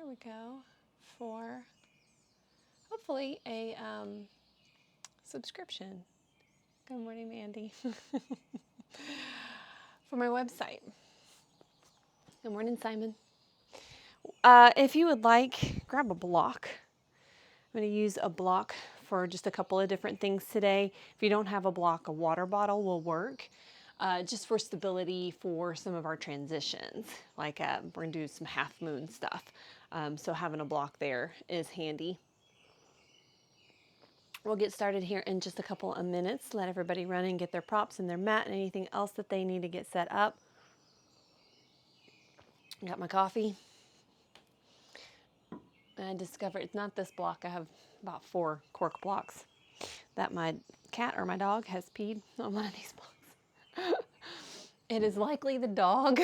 we go, for hopefully a subscription. Good morning, Mandy. For my website. Good morning, Simon. If you would like, grab a block. I'm going to use a block for just a couple of different things today. If you don't have a block, a water bottle will work. Just for stability for some of our transitions. Like we're going to do some half moon stuff. So having a block there is handy. We'll get started here in just a couple of minutes. Let everybody run and get their props and their mat and anything else that they need to get set up. Got my coffee. I discovered it's not this block. I have about 4 cork blocks that my cat or my dog has peed on one of these blocks. It is likely the dog.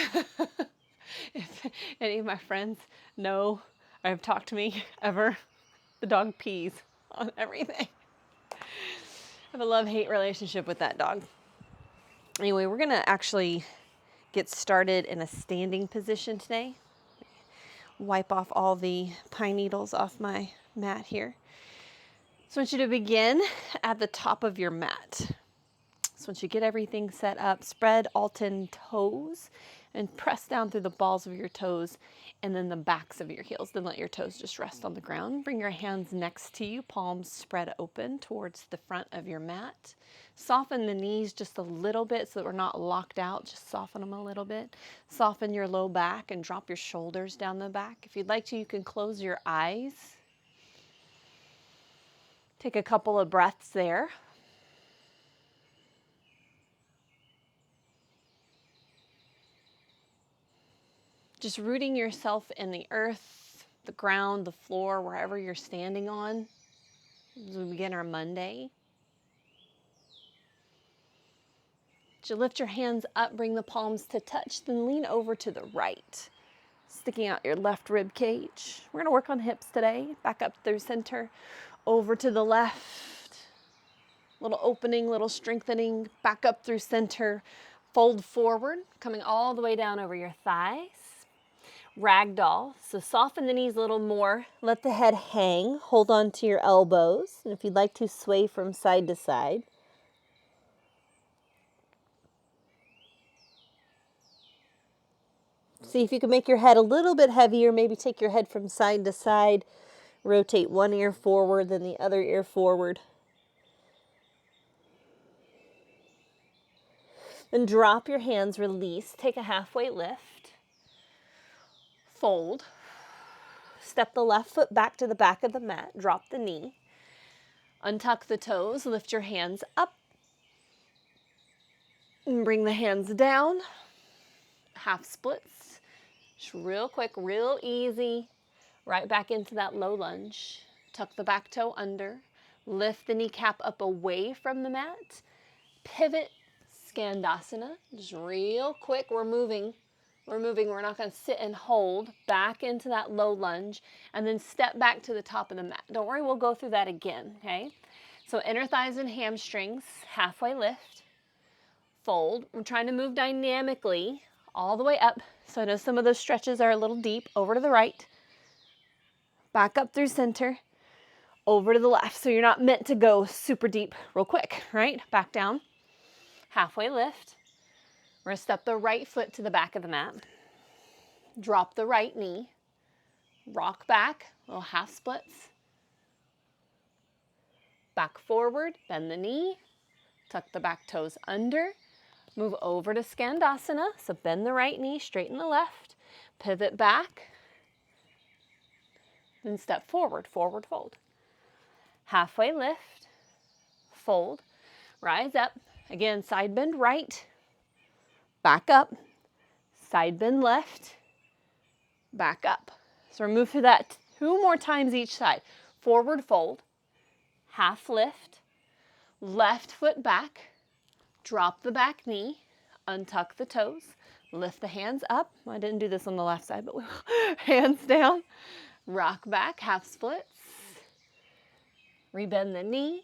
If any of my friends know or have talked to me ever, the dog pees on everything. I have a love-hate relationship with that dog. Anyway, we're going to actually get started in a standing position today. Wipe off all the pine needles off my mat here. So I want you to begin at the top of your mat. So once you get everything set up, spread all 10 toes and press down through the balls of your toes and then the backs of your heels. Then let your toes just rest on the ground. Bring your hands next to you, palms spread open towards the front of your mat. Soften the knees just a little bit so that we're not locked out. Just soften them a little bit. Soften your low back and drop your shoulders down the back. If you'd like to, you can close your eyes. Take a couple of breaths there. Just rooting yourself in the earth, the ground, the floor, wherever you're standing on as we begin our Monday. As you lift your hands up, bring the palms to touch, then lean over to the right, sticking out your left rib cage. We're going to work on hips today. Back up through center, over to the left. Little opening, little strengthening. Back up through center, fold forward, coming all the way down over your thighs. Ragdoll, so soften the knees a little more. Let the head hang. Hold on to your elbows. And if you'd like to, sway from side to side. See if you can make your head a little bit heavier. Maybe take your head from side to side. Rotate one ear forward, then the other ear forward. Then drop your hands, release. Take a halfway lift. Fold. Step the left foot back to the back of the mat. Drop the knee. Untuck the toes. Lift your hands up. And bring the hands down. Half splits. Just real quick, real easy. Right back into that low lunge. Tuck the back toe under. Lift the kneecap up away from the mat. Pivot, Skandasana. Just real quick, we're moving. We're not going to sit and hold. Back into that low lunge and then step back to the top of the mat. Don't worry, we'll go through that again, okay? So inner thighs and hamstrings, halfway lift, fold. We're trying to move dynamically all the way up. So I know some of those stretches are a little deep. Over to the right, back up through center, over to the left. So you're not meant to go super deep real quick, right? Back down, halfway lift. We're going to step the right foot to the back of the mat. Drop the right knee. Rock back, little half splits. Back forward, bend the knee. Tuck the back toes under. Move over to Skandasana. So bend the right knee, straighten the left. Pivot back. Then step forward, forward fold. Halfway lift. Fold. Rise up. Again, side bend right. Back up, side bend left, back up. So we'll move through that 2 more times each side. Forward fold, half lift, left foot back, drop the back knee, untuck the toes, lift the hands up. I didn't do this on the left side, but hands down, rock back, half splits, rebend the knee,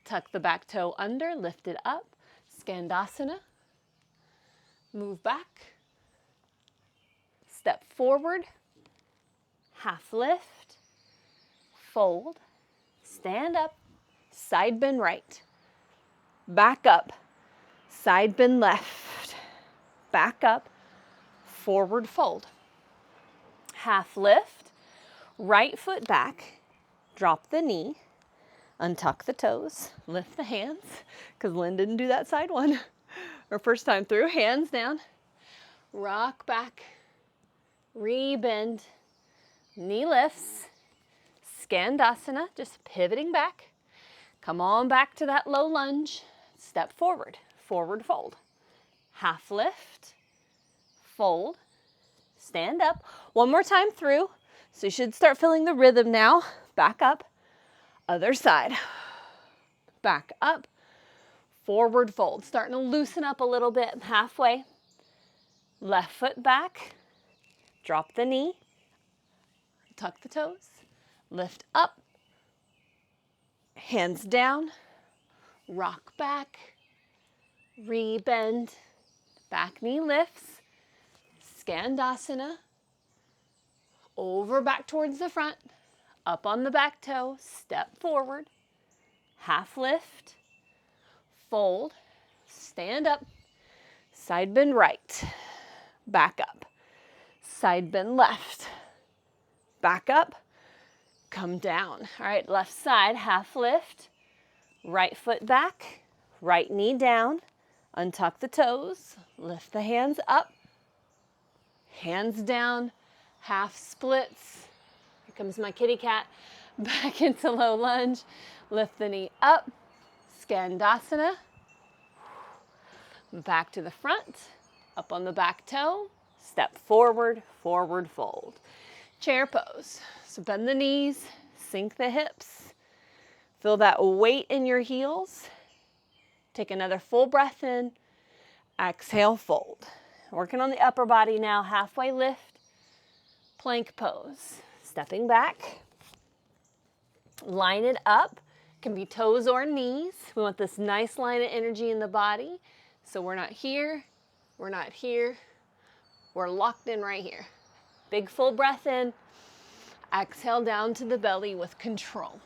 tuck the back toe under, lift it up, Skandasana. Move back, step forward, half lift, fold, stand up, side bend right, back up, side bend left, back up, forward fold. Half lift, right foot back, drop the knee, untuck the toes, lift the hands, because Lynn didn't do that side one. Her first time through, hands down, rock back, re-bend, knee lifts, Skandasana, just pivoting back. Come on back to that low lunge, step forward, forward fold. Half lift, fold, stand up. One more time through, so you should start feeling the rhythm now. Back up, other side, back up, forward fold. Starting to loosen up a little bit halfway. Left foot back, drop the knee, tuck the toes, lift up, hands down, rock back, re-bend, back knee lifts, Skandasana, over back towards the front, up on the back toe, step forward, half lift, fold, stand up, side bend right, back up, side bend left, back up, come down. All right, left side, half lift, right foot back, right knee down, untuck the toes, lift the hands up, hands down, half splits. Here comes my kitty cat. Back into low lunge, lift the knee up, Skandasana, back to the front, up on the back toe, step forward, forward fold. Chair pose. So bend the knees, sink the hips, feel that weight in your heels. Take another full breath in, exhale, fold. Working on the upper body now, halfway lift, plank pose. Stepping back, line it up, can be toes or knees. We want this nice line of energy in the body. So we're not here, we're not here, we're locked in right here. Big full breath in, exhale down to the belly with control.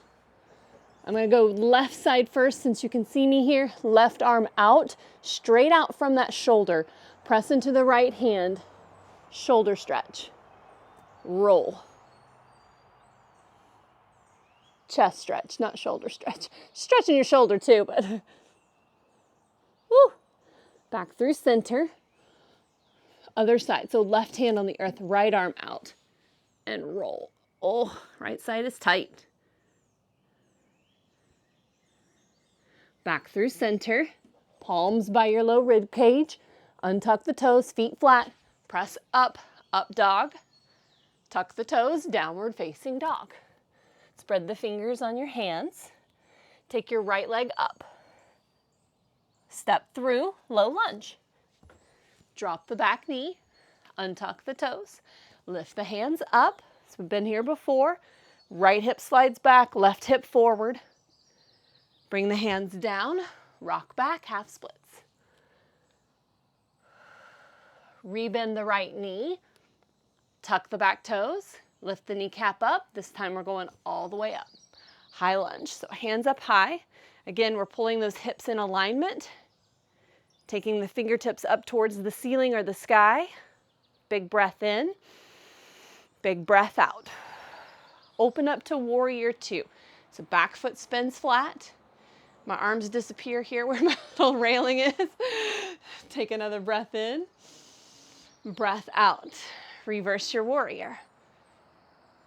I'm gonna go left side first since you can see me here. Left arm out, straight out from that shoulder. Press into the right hand, shoulder stretch, roll. Chest stretch, not shoulder stretch. Stretching your shoulder too, but woo. Back through center. Other side, so left hand on the earth, right arm out, and roll. Oh, right side is tight. Back through center, palms by your low rib cage, untuck the toes, feet flat, press up, up dog, tuck the toes, downward facing dog. Spread the fingers on your hands, take your right leg up, step through, low lunge. Drop the back knee, untuck the toes, lift the hands up. So we've been here before. Right hip slides back, left hip forward. Bring the hands down, rock back, half splits. Rebend the right knee, tuck the back toes, lift the kneecap up. This time we're going all the way up. High lunge, so hands up high. Again, we're pulling those hips in alignment. Taking the fingertips up towards the ceiling or the sky. Big breath in, big breath out. Open up to warrior two. So back foot spins flat. My arms disappear here where my little railing is. Take another breath in, breath out. Reverse your warrior.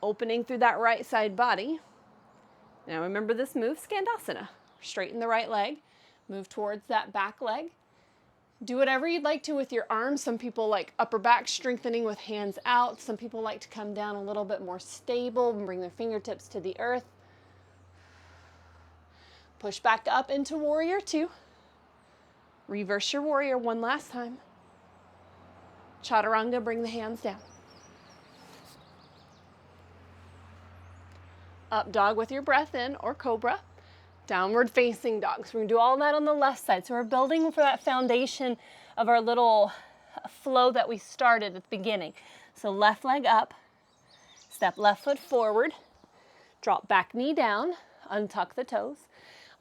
Opening through that right side body. Now remember this move, Skandasana. Straighten the right leg, move towards that back leg. Do whatever you'd like to with your arms. Some people like upper back strengthening with hands out. Some people like to come down a little bit more stable and bring their fingertips to the earth. Push back up into warrior two. Reverse your warrior one last time. Chaturanga, bring the hands down. Up dog with your breath in, or cobra. Downward facing dog. So we're gonna do all that on the left side. So we're building for that foundation of our little flow that we started at the beginning. So left leg up, Step left foot forward. Drop back knee down. Untuck the toes.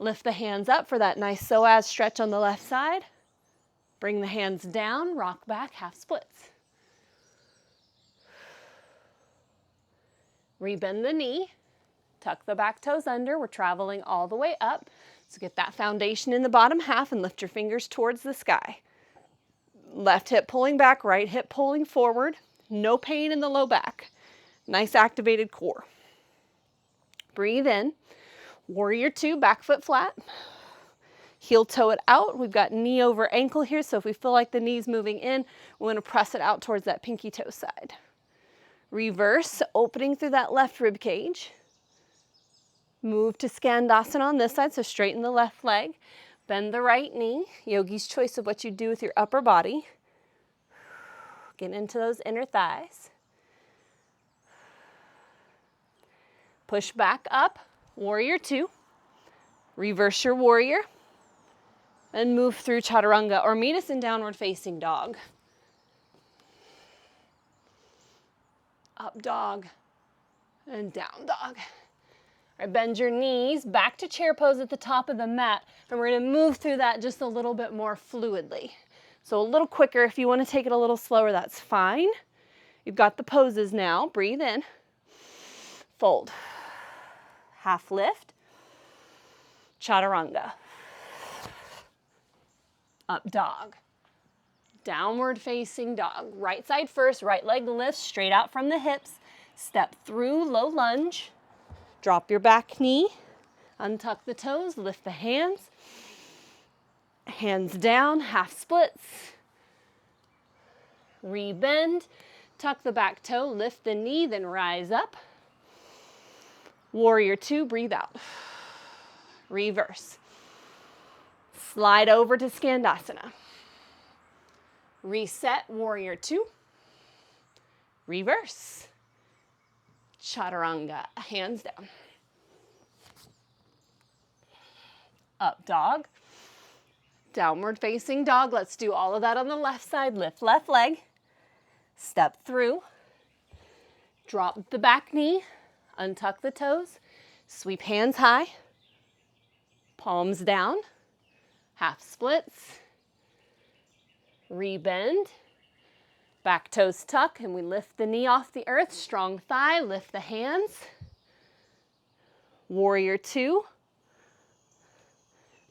Lift the hands up for that nice psoas stretch on the left side. Bring the hands down. Rock back, half splits. Rebend the knee. Tuck the back toes under. We're traveling all the way up. So get that foundation in the bottom half and lift your fingers towards the sky. Left hip pulling back, right hip pulling forward. No pain in the low back. Nice activated core. Breathe in. Warrior two, back foot flat. Heel toe it out. We've got knee over ankle here, so if we feel like the knee's moving in, we want to press it out towards that pinky toe side. Reverse, opening through that left rib cage. Move to Skandasana on this side, so straighten the left leg. Bend the right knee. Yogi's choice of what you do with your upper body. Get into those inner thighs. Push back up, warrior two. Reverse your warrior. And move through chaturanga or meet us in downward facing dog. Up dog and down dog. All right, bend your knees back to chair pose at the top of the mat, and we're going to move through that just a little bit more fluidly. So a little quicker. If you want to take it a little slower, that's fine. You've got the poses now. Breathe in. Fold. Half lift. Chaturanga. Up dog. Downward facing dog. Right side first, right leg lifts straight out from the hips. Step through, low lunge. Drop your back knee. Untuck the toes, lift the hands. Hands down, half splits. Rebend, tuck the back toe, lift the knee, then rise up. Warrior two, breathe out. Reverse. Slide over to Skandasana. Reset, warrior two. Reverse. Chaturanga, hands down. Up dog. Downward facing dog. Let's do all of that on the left side. Lift left leg. Step through. Drop the back knee. Untuck the toes. Sweep hands high. Palms down. Half splits. Rebend. Back toes tuck, and we lift the knee off the earth. Strong thigh, lift the hands. Warrior two.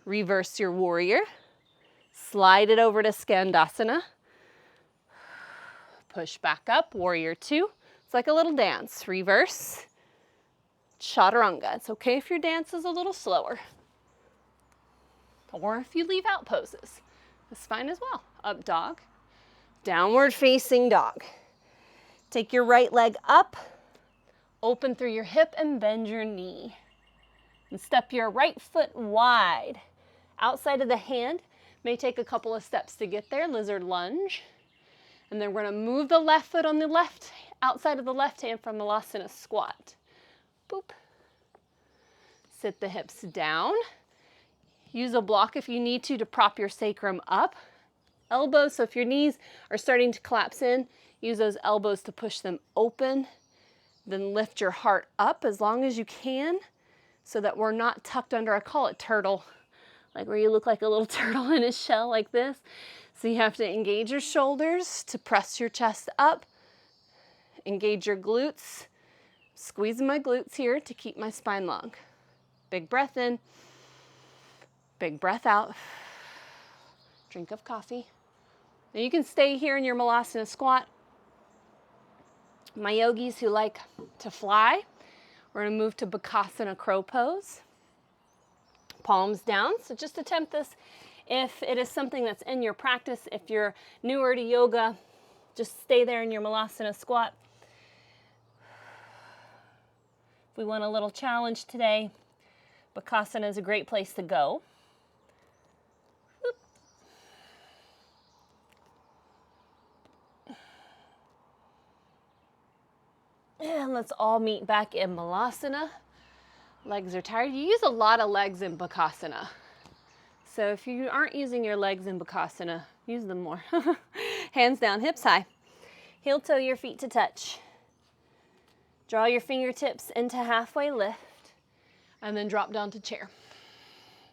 Reverse your warrior. Slide it over to Skandasana. Push back up, warrior two. It's like a little dance. Reverse. Chaturanga. It's okay if your dance is a little slower. Or if you leave out poses. That's fine as well. Up dog. Downward facing dog. Take your right leg up, open through your hip and bend your knee. And step your right foot wide. Outside of the hand, may take a couple of steps to get there, lizard lunge. And then we're gonna move the left foot on the left, outside of the left hand from Malasana squat. Boop. Sit the hips down. Use a block if you need to prop your sacrum up. Elbows, so if your knees are starting to collapse in, use those elbows to push them open. Then lift your heart up as long as you can so that we're not tucked under, I call it turtle, like where you look like a little turtle in a shell like this. So you have to engage your shoulders to press your chest up. Engage your glutes. Squeeze my glutes here to keep my spine long. Big breath in. Big breath out. Drink of coffee. Now you can stay here in your Malasana squat. My yogis who like to fly, we're going to move to Bakasana crow pose. Palms down. So just attempt this if it is something that's in your practice. If you're newer to yoga, just stay there in your Malasana squat. If we want a little challenge today, Bakasana is a great place to go. And let's all meet back in Malasana. Legs are tired. You use a lot of legs in Bakasana. So if you aren't using your legs in Bakasana, use them more. Hands down, hips high. Heel toe your feet to touch. Draw your fingertips into halfway lift, and then drop down to chair.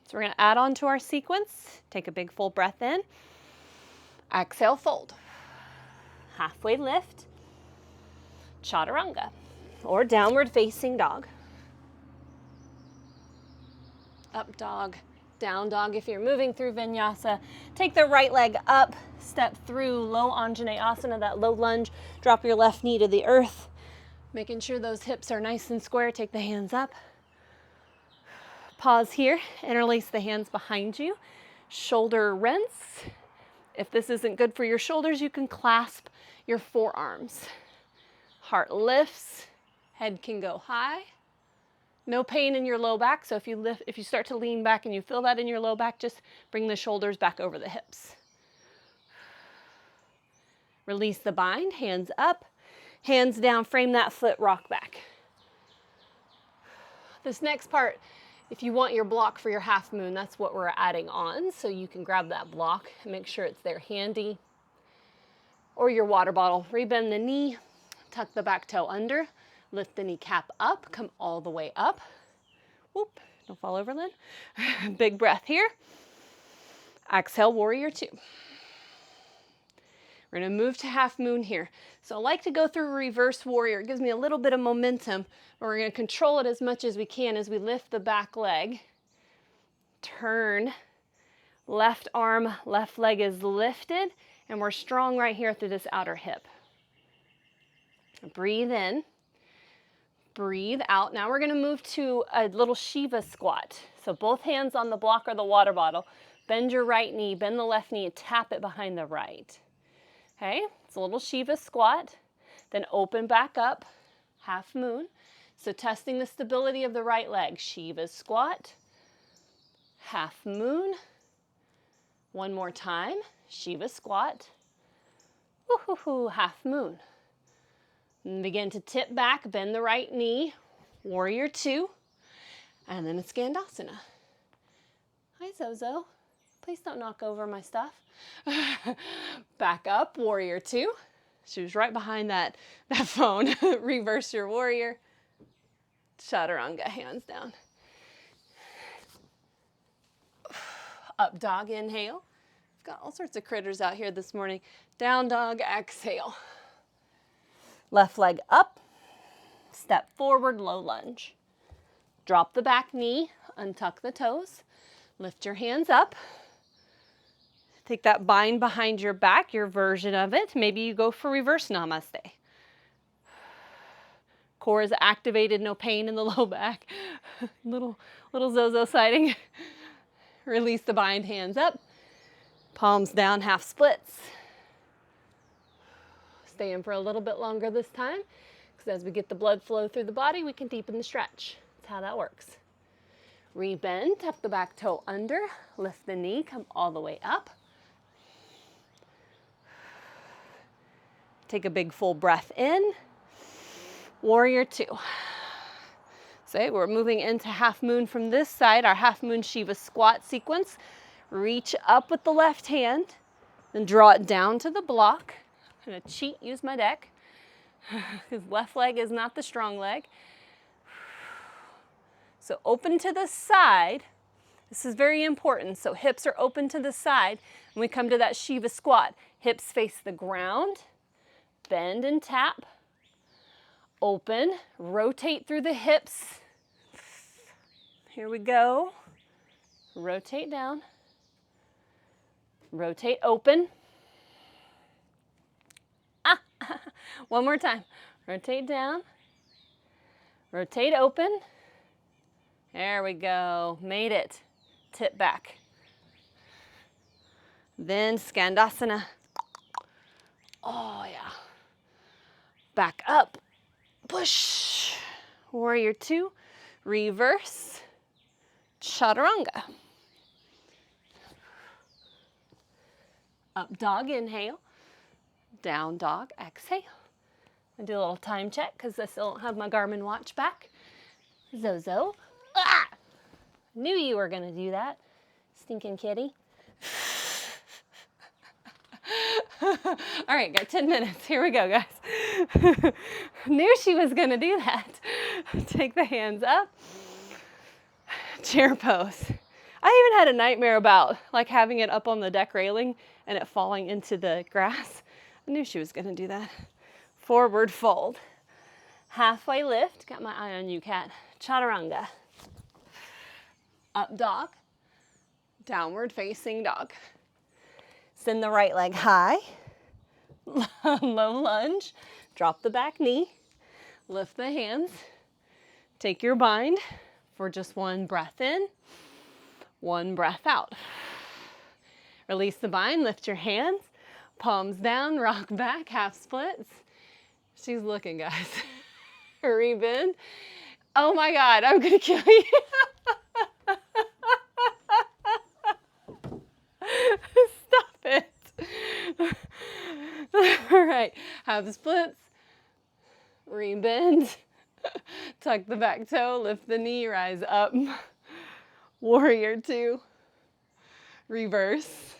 So we're gonna add on to our sequence. Take a big full breath in. Exhale, fold. Halfway lift, chaturanga, or downward facing dog. Up dog, down dog. If you're moving through vinyasa, take the right leg up, step through low Anjaneyasana, that low lunge. Drop your left knee to the earth. Making sure those hips are nice and square. Take the hands up. Pause here, interlace the hands behind you. Shoulder rinse. If this isn't good for your shoulders, you can clasp your forearms. Heart lifts, head can go high. No pain in your low back, so if you start to lean back and you feel that in your low back, just bring the shoulders back over the hips. Release the bind, hands up, hands down, frame that foot, rock back. This next part, if you want your block for your half moon, that's what we're adding on, so you can grab that block and make sure it's there handy. Or your water bottle. Rebend the knee, tuck the back toe under, lift the kneecap up, come all the way up. Whoop, don't fall over, Lynn. Big breath here. Exhale, warrior two. We're gonna move to half moon here. So I like to go through reverse warrior. It gives me a little bit of momentum, but we're gonna control it as much as we can as we lift the back leg. Turn, left arm, left leg is lifted, and we're strong right here through this outer hip. Breathe in, breathe out. Now we're gonna move to a little Shiva squat. So both hands on the block or the water bottle. Bend your right knee, bend the left knee, and tap it behind the right. Okay, it's a little Shiva squat. Then open back up, half moon. So testing the stability of the right leg. Shiva squat, half moon. One more time, Shiva squat, woo-hoo-hoo, half moon. And begin to tip back, bend the right knee, warrior two, and then a Skandasana. Hi, Zozo. Please don't knock over my stuff. Back up, warrior two. She was right behind that phone. Reverse your warrior. Chaturanga, hands down. Up dog, inhale. We've got all sorts of critters out here this morning. Down dog, exhale. Left leg up, step forward, low lunge. Drop the back knee, untuck the toes, lift your hands up. Take that bind behind your back, your version of it. Maybe you go for reverse namaste. Core is activated, no pain in the low back. little Zozo sighting. Release the bind, hands up. Palms down, half splits. Stay in for a little bit longer this time, because as we get the blood flow through the body, we can deepen the stretch. That's how that works. Rebend, tuck the back toe under, lift the knee, come all the way up. Take a big full breath in. Warrior two. So we're moving into half moon from this side, our half moon Shiva squat sequence. Reach up with the left hand, then draw it down to the block. I'm gonna cheat, use my deck, because left leg is not the strong leg. So open to the side. This is very important. So hips are open to the side. When we come to that Shiva squat, hips face the ground, bend and tap. Open, rotate through the hips. Here we go. Rotate down. Rotate open. One more time. Rotate down. Rotate open. There we go. Made it. Tip back. Then Skandasana. Oh, yeah. Back up. Push. Warrior two. Reverse. Chaturanga. Up dog, inhale. Down dog, exhale. I do a little time check because I still don't have my Garmin watch back. Zozo. Ah! Knew you were gonna do that, stinking kitty. All right, got 10 minutes. Here we go, guys. Knew she was gonna do that. Take the hands up. Chair pose. I even had a nightmare about like having it up on the deck railing and it falling into the grass. I knew she was gonna do that. Forward fold. Halfway lift. Got my eye on you, cat. Chaturanga. Up dog. Downward facing dog. Send the right leg high. Low lunge. Drop the back knee. Lift the hands. Take your bind for just one breath in, one breath out. Release the bind, lift your hands, palms down, rock back, half splits. She's looking, guys. Rebend. Oh my God, I'm gonna kill you. Stop it. All right, half splits, rebend. Tuck the back toe, lift the knee, rise up. Warrior two. Reverse.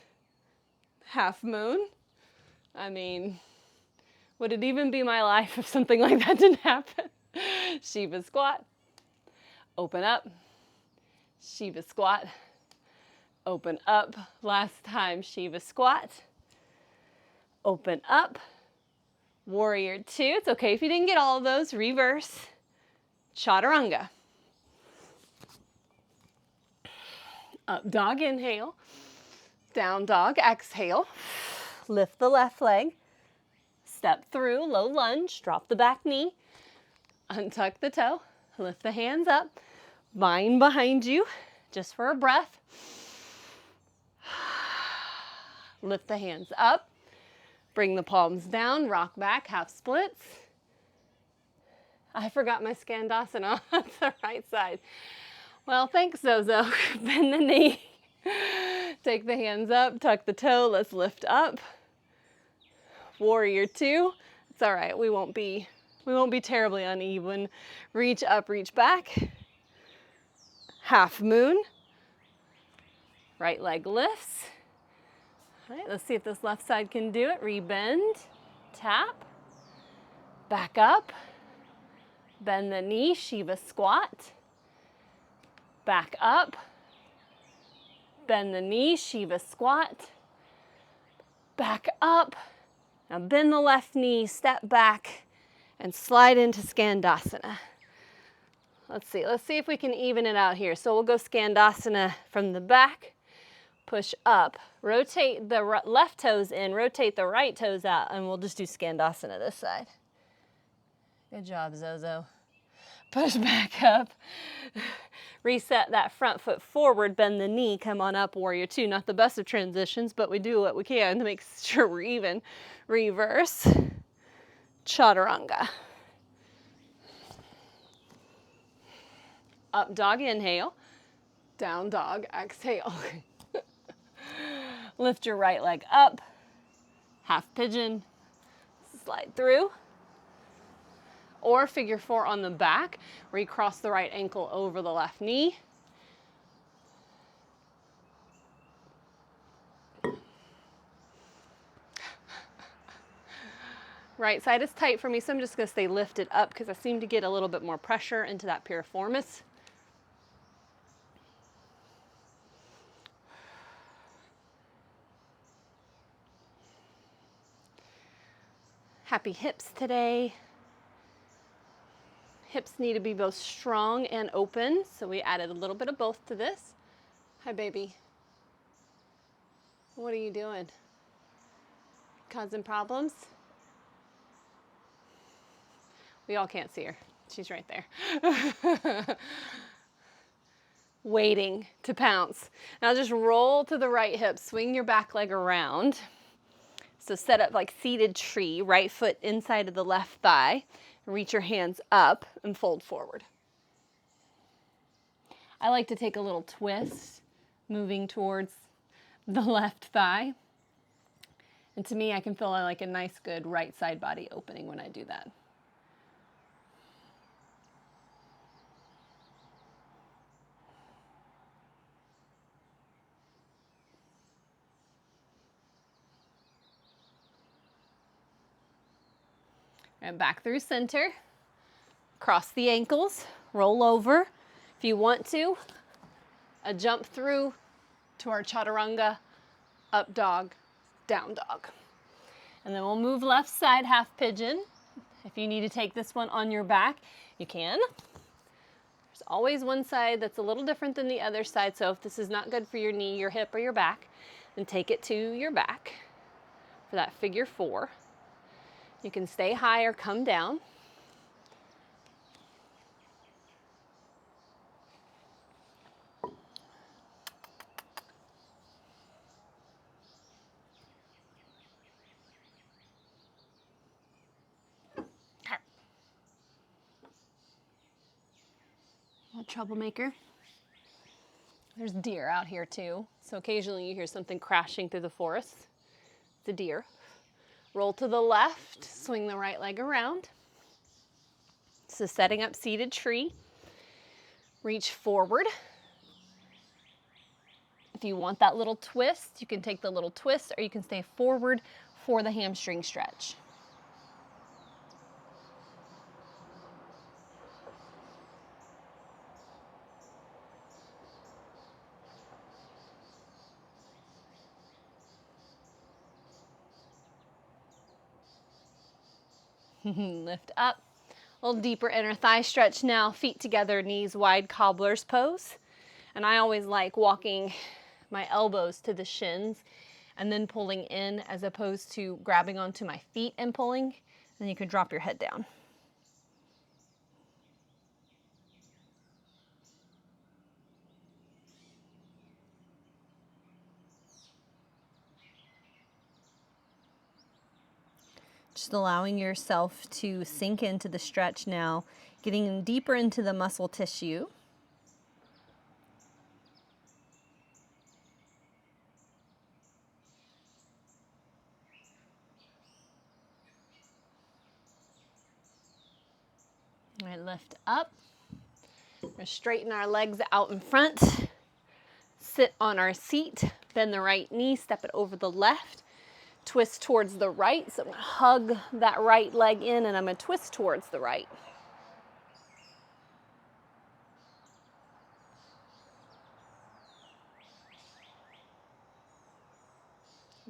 Half moon. I mean, would it even be my life if something like that didn't happen? Shiva squat. Open up. Shiva squat. Open up. Last time, Shiva squat. Open up. Warrior two. It's okay if you didn't get all of those. Reverse. Chaturanga. Up dog, inhale. Down dog, exhale. Lift the left leg. Step through, low lunge. Drop the back knee. Untuck the toe. Lift the hands up. Bind behind you, just for a breath. Lift the hands up. Bring the palms down, rock back, half splits. I forgot my Skandasana on the right side. Well, thanks, Zozo. Bend the knee. Take the hands up, tuck the toe, let's lift up. Warrior two. It's all right, we won't be terribly uneven. Reach up, reach back. Half moon. Right leg lifts. All right, let's see if this left side can do it. Rebend, tap, back up. Bend the knee, Shiva squat. Back up. Bend the knee, Shiva squat. Back up. Now bend the left knee, step back, and slide into Skandasana. Let's see if we can even it out here. So we'll go Skandasana from the back, push up, rotate the left toes in, rotate the right toes out, and we'll just do Skandasana this side. Good job, Zozo. Push back up. Reset that front foot forward, bend the knee, come on up, warrior two. Not the best of transitions, but we do what we can to make sure we're even. Reverse, chaturanga. Up dog, inhale. Down dog, exhale. Lift your right leg up. Half pigeon, slide through. Or figure four on the back, where you cross the right ankle over the left knee. Right side is tight for me, so I'm just gonna stay lifted up because I seem to get a little bit more pressure into that piriformis. Happy hips today. Hips need to be both strong and open, so we added a little bit of both to this. Hi, baby. What are you doing? Causing problems? We all can't see her. She's right there. Waiting to pounce. Now just roll to the right hip, swing your back leg around. So set up like seated tree, right foot inside of the left thigh. Reach your hands up and fold forward. I like to take a little twist, moving towards the left thigh. And to me, I can feel like a nice, good right side body opening when I do that. And back through center. Cross the ankles, roll over. If you want to, a jump through to our chaturanga, up dog, down dog. And then we'll move left side half pigeon. If you need to take this one on your back, you can. There's always one side that's a little different than the other side, so if this is not good for your knee, your hip, or your back, then take it to your back for that figure 4. You can stay high or come down. A troublemaker. There's deer out here too, so occasionally you hear something crashing through the forest. It's a deer. Roll to the left, swing the right leg around. So setting up seated tree. Reach forward. If you want that little twist, you can take the little twist, or you can stay forward for the hamstring stretch. Lift up. A little deeper inner thigh stretch now. Feet together, knees wide, cobbler's pose. And I always like walking my elbows to the shins and then pulling in as opposed to grabbing onto my feet and pulling. Then you can drop your head down. Just allowing yourself to sink into the stretch now, getting deeper into the muscle tissue. All right, lift up. We're gonna straighten our legs out in front. Sit on our seat, bend the right knee, step it over the left. Twist towards the right, so I'm gonna hug that right leg in and I'm gonna twist towards the right.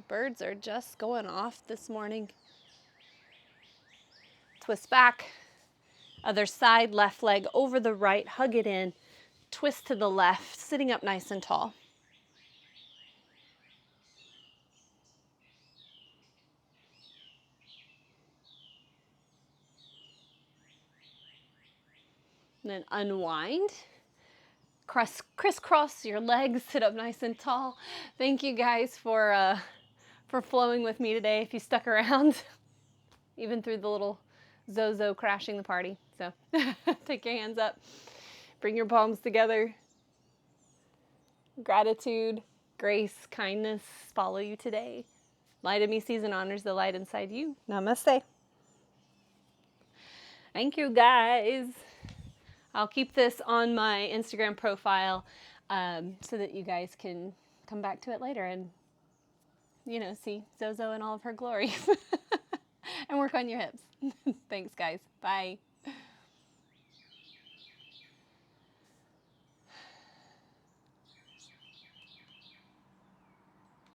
Birds are just going off this morning. Twist back, other side, left leg over the right, hug it in, twist to the left, sitting up nice and tall. And then unwind. Crisscross your legs, sit up nice and tall. Thank you guys for flowing with me today. If you stuck around, even through the little Zozo crashing the party. So take your hands up, bring your palms together. Gratitude, grace, kindness follow you today. Light of me sees and honors the light inside you. Namaste. Thank you guys. I'll keep this on my Instagram profile so that you guys can come back to it later and, you know, see Zozo in all of her glory and work on your hips. Thanks, guys. Bye.